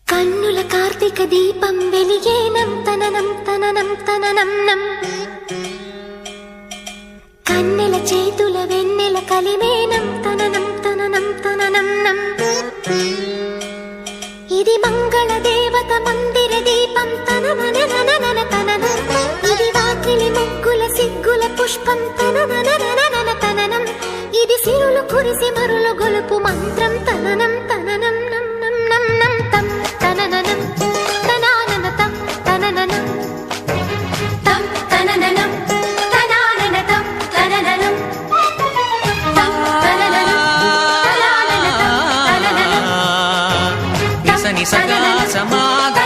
కన్నుల కార్తీక దీపం వెలిగేనం తననం తననం తననం నం. కన్నెల చేతుల వెన్నెల కలిమేనం తననం తననం తననం నం. ఇది మంగళ దేవత మందిర దీపం తనననననన తననం. ఇది వాకిలి ముగ్గుల సిగ్గుల పుష్పం తనననననన తననం. ఇది సిరులు కురిసి మరులు గొలుపు మంత్రం తననం తననం నం నం నం నం తం తనననం తనానన తం తనననం తం తనననం తనానన తం తనననం తం తనననం తనానన తం తనననం నిస నిసగా సమాగ